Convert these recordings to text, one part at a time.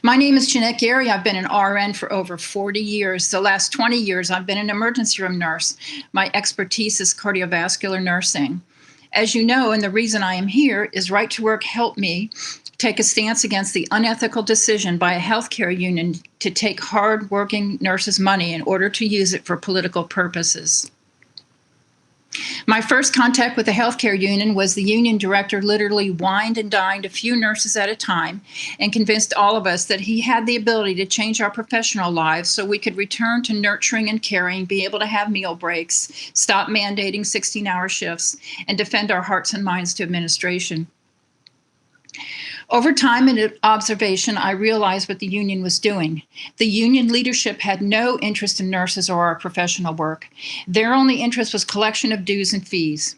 My name is Jeanette Geary. I've been an RN for over 40 years. The last 20 years, I've been an emergency room nurse. My expertise is cardiovascular nursing. As you know, and the reason I am here is Right to Work helped me take a stance against the unethical decision by a healthcare union to take hard-working nurses' money in order to use it for political purposes. My first contact with the healthcare union was the union director literally wined and dined a few nurses at a time and convinced all of us that he had the ability to change our professional lives so we could return to nurturing and caring, be able to have meal breaks, stop mandating 16-hour shifts, and defend our hearts and minds to administration. Over time and observation, I realized what the union was doing. The union leadership had no interest in nurses or our professional work. Their only interest was collection of dues and fees.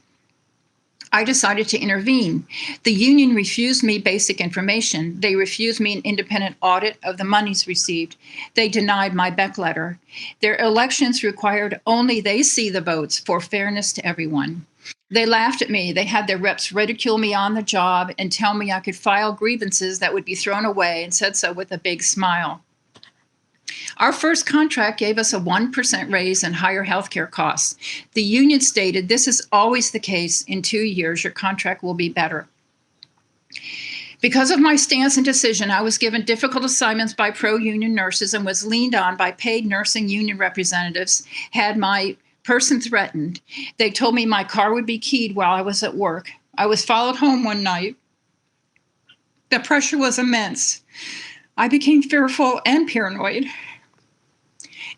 I decided to intervene. The union refused me basic information. They refused me an independent audit of the monies received. They denied my Beck letter. Their elections required only they see the votes for fairness to everyone. They laughed at me. They had their reps ridicule me on the job and tell me I could file grievances that would be thrown away, and said so with a big smile. Our first contract gave us a 1% raise and higher health care costs. The union stated, "This is always the case. In 2 years, your contract will be better." Because of my stance and decision, I was given difficult assignments by pro-union nurses and was leaned on by paid nursing union representatives, had my person threatened. They told me my car would be keyed while I was at work. I was followed home one night. The pressure was immense. I became fearful and paranoid.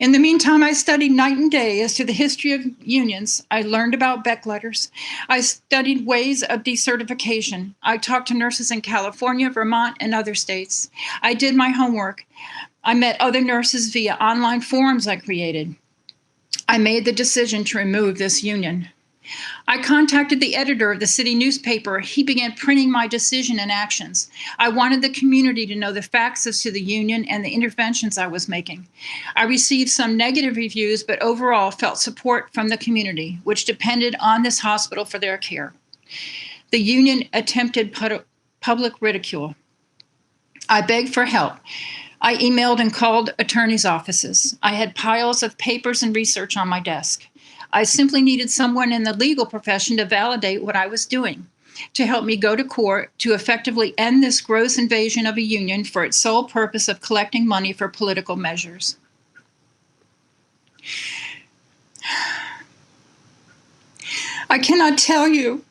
In the meantime, I studied night and day as to the history of unions. I learned about Beck letters. I studied ways of decertification. I talked to nurses in California, Vermont, and other states. I did my homework. I met other nurses via online forums I created. I made the decision to remove this union. I contacted the editor of the city newspaper. He began printing my decision and actions. I wanted the community to know the facts as to the union and the interventions I was making. I received some negative reviews, but overall felt support from the community, which depended on this hospital for their care. The union attempted public ridicule. I begged for help. I emailed and called attorneys' offices. I had piles of papers and research on my desk. I simply needed someone in the legal profession to validate what I was doing, to help me go to court to effectively end this gross invasion of a union for its sole purpose of collecting money for political measures. I cannot tell you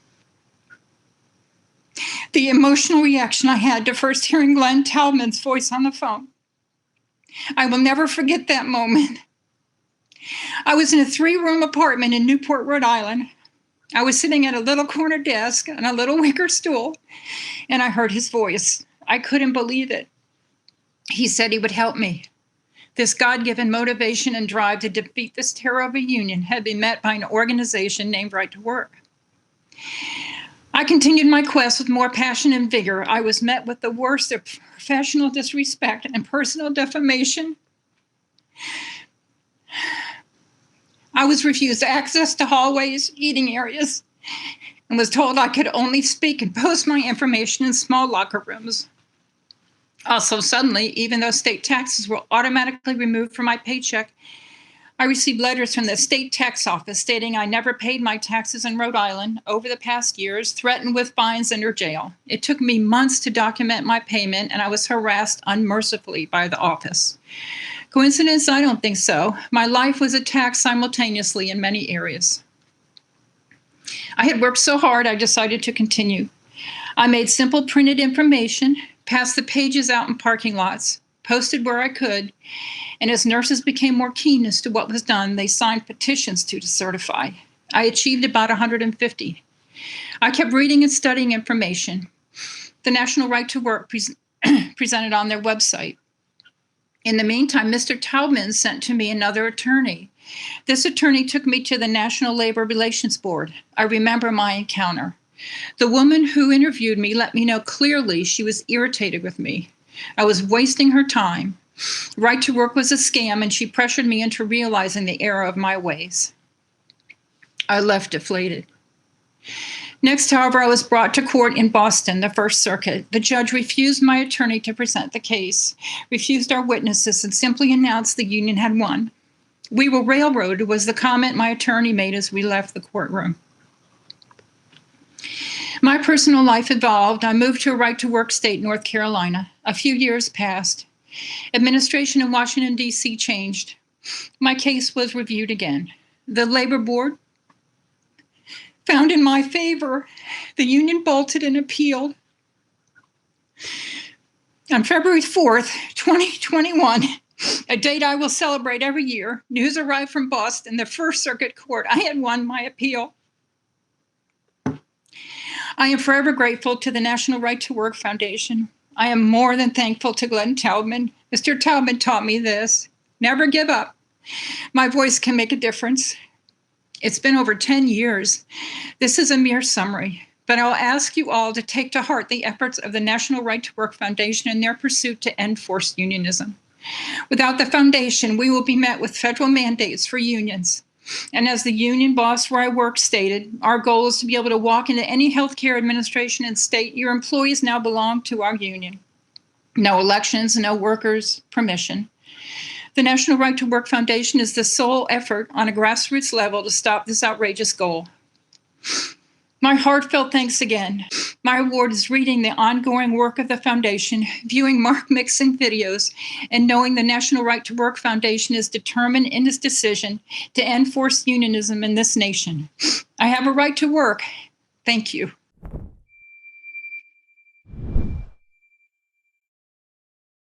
the emotional reaction I had to first hearing Glenn Talman's voice on the phone. I will never forget that moment. I was in a 3-room apartment in Newport, Rhode Island. I was sitting at a little corner desk on a little wicker stool, and I heard his voice. I couldn't believe it. He said he would help me. This God-given motivation and drive to defeat this terror of a union had been met by an organization named Right to Work. I continued my quest with more passion and vigor. I was met with the worst of professional disrespect and personal defamation. I was refused access to hallways, eating areas, and was told I could only speak and post my information in small locker rooms. Also, suddenly, even though state taxes were automatically removed from my paycheck, I received letters from the state tax office stating I never paid my taxes in Rhode Island over the past years, threatened with fines and or jail. It took me months to document my payment, and I was harassed unmercifully by the office. Coincidence? I don't think so. My life was attacked simultaneously in many areas. I had worked so hard, I decided to continue. I made simple printed information, passed the pages out in parking lots, posted where I could, and as nurses became more keen as to what was done, they signed petitions to decertify. I achieved about 150. I kept reading and studying information. The National Right to Work presented on their website. In the meantime, Mr. Taubman sent to me another attorney. This attorney took me to the National Labor Relations Board. I remember my encounter. The woman who interviewed me let me know clearly she was irritated with me. I was wasting her time. Right to Work was a scam, and she pressured me into realizing the error of my ways. I left deflated. Next, however, I was brought to court in Boston, the First Circuit. The judge refused my attorney to present the case, refused our witnesses, and simply announced the union had won. "We were railroaded," was the comment my attorney made as we left the courtroom. My personal life evolved. I moved to a right-to-work state, North Carolina. A few years passed. Administration in Washington, D.C. changed. My case was reviewed again. The Labor Board found in my favor. The union bolted and appealed. On February 4th, 2021, a date I will celebrate every year, news arrived from Boston, the First Circuit Court. I had won my appeal. I am forever grateful to the National Right to Work Foundation. I am more than thankful to Glenn Taubman. Mr. Taubman taught me this: never give up. My voice can make a difference. It's been over 10 years. This is a mere summary, but I'll ask you all to take to heart the efforts of the National Right to Work Foundation in their pursuit to end forced unionism. Without the foundation, we will be met with federal mandates for unions. And as the union boss where I work stated, our goal is to be able to walk into any healthcare administration and state, "Your employees now belong to our union." No elections, no workers' permission. The National Right to Work Foundation is the sole effort on a grassroots level to stop this outrageous goal. My heartfelt thanks again. My award is reading the ongoing work of the foundation, viewing Mark Mixon videos, and knowing the National Right to Work Foundation is determined in its decision to end forced unionism in this nation. I have a right to work. Thank you.